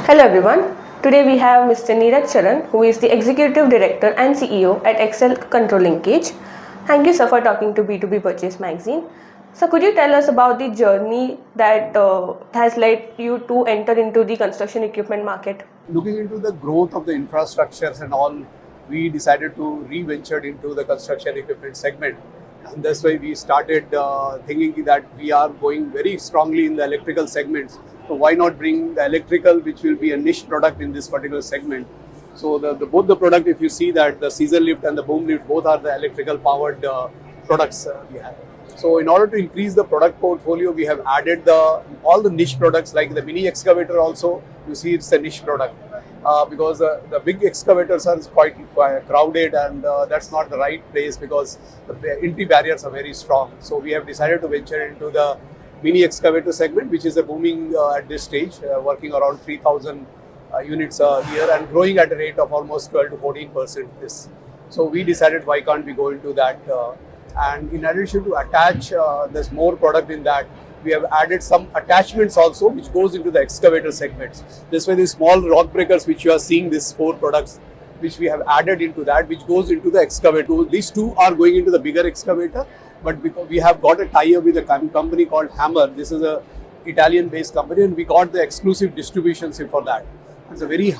Hello everyone. Today we have Mr. Neeraj Charan, who is the Executive Director and CEO at Excel Control Linkage. Thank you, sir, for talking to B2B Purchase Magazine. So, could you tell us about the journey that has led you to enter into the construction equipment market? Looking into the growth of the infrastructures and all, we decided to re-venture into the construction equipment segment. And that's why we started thinking that we are going very strongly in the electrical segments. So why not bring the electrical, which will be a niche product in this particular segment. So both the product, if you see that the scissor lift and the boom lift, both are the electrical powered products we have. So in order to increase the product portfolio, we have added all the niche products like the mini excavator also. You see it's a niche product because the big excavators are quite crowded and that's not the right place because the entry barriers are very strong. So we have decided to venture into the mini excavator segment, which is a booming at this stage, working around 3,000 units a year and growing at a rate of almost 12 to 14%. So we decided why can't we go into that. And in addition to attach, there's more product in that. We have added some attachments also, which goes into the excavator segments. This way, these small rock breakers, which you are seeing, these 4 products, which we have added into that, which goes into the excavator. These 2 are going into the bigger excavator, but because we have got a tie-up with a company called Hammer. This is a Italian-based company, and we got the exclusive distribution for that. It's a very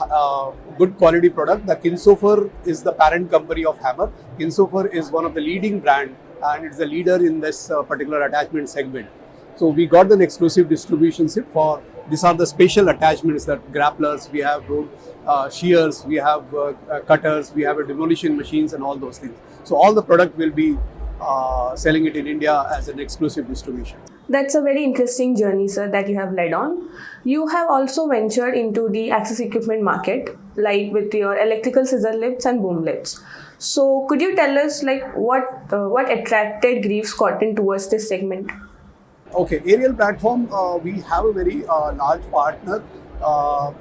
good quality product. The Kinsofer is the parent company of Hammer. Kinsofer is one of the leading brand and it's the leader in this particular attachment segment. So we got an exclusive distribution for, these are the special attachments, that grapplers, we have shears, we have cutters, we have demolition machines and all those things. So all the product will be selling it in India as an exclusive distribution. That's a very interesting journey, sir, that you have led on. You have also ventured into the access equipment market, like with your electrical scissor lifts and boom lifts. So, could you tell us, like, what attracted Greaves Cotton towards this segment? Okay, aerial platform. We have a very large partner.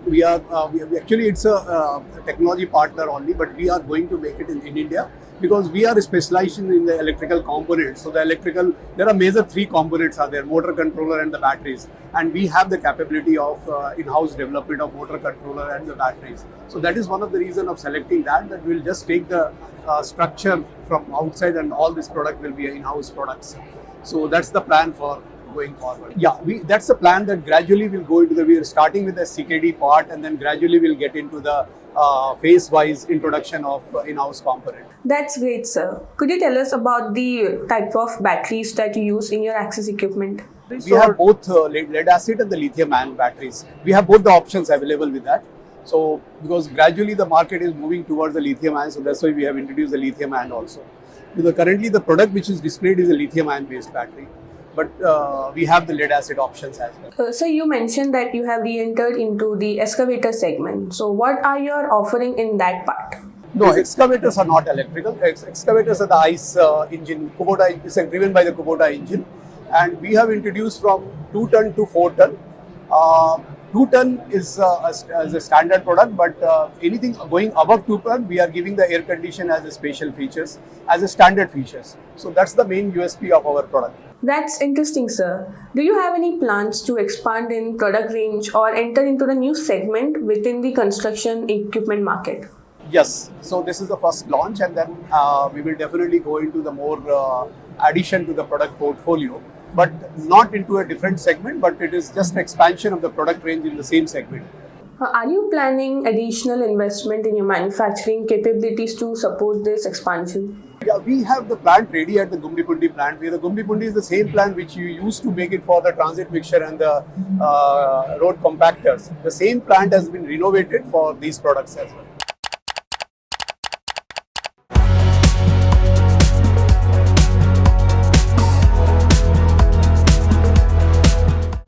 We actually it's a technology partner only, but we are going to make it in India. Because we are specialized in the electrical components. So there are major 3 components are there, motor controller and the batteries. And we have the capability of in-house development of motor controller and the batteries. So that is one of the reasons of selecting that we'll just take the structure from outside and all this product will be in-house products. So that's the plan for going forward. Yeah, that's the plan that gradually we'll go into we are starting with the CKD part and then gradually we'll get into the phase-wise introduction of in-house component. That's great, sir. Could you tell us about the type of batteries that you use in your access equipment? We have both lead acid and the lithium-ion batteries. We have both the options available with that. So because gradually the market is moving towards the lithium-ion, so that's why we have introduced the lithium-ion also. Because currently the product which is displayed is a lithium-ion based battery. But we have the lead acid options as well. So you mentioned that you have re-entered into the excavator segment. So what are your offering in that part? No, excavators are not electrical. Excavators are the ICE engine. Kubota is driven by the Kubota engine. And we have introduced from 2 ton to 4 ton. 2 ton is as a standard product, but anything going above 2 ton, we are giving the air condition as a special features, as a standard features. So that's the main USP of our product. That's interesting, sir. Do you have any plans to expand in product range or enter into the new segment within the construction equipment market? Yes. So this is the first launch and then we will definitely go into the more addition to the product portfolio, but not into a different segment, but it is just expansion of the product range in the same segment. Are you planning additional investment in your manufacturing capabilities to support this expansion? Yeah, we have the plant ready at the Gumdipundi plant. The Gumdipundi is the same plant which you used to make it for the transit mixture and the road compactors. The same plant has been renovated for these products as well.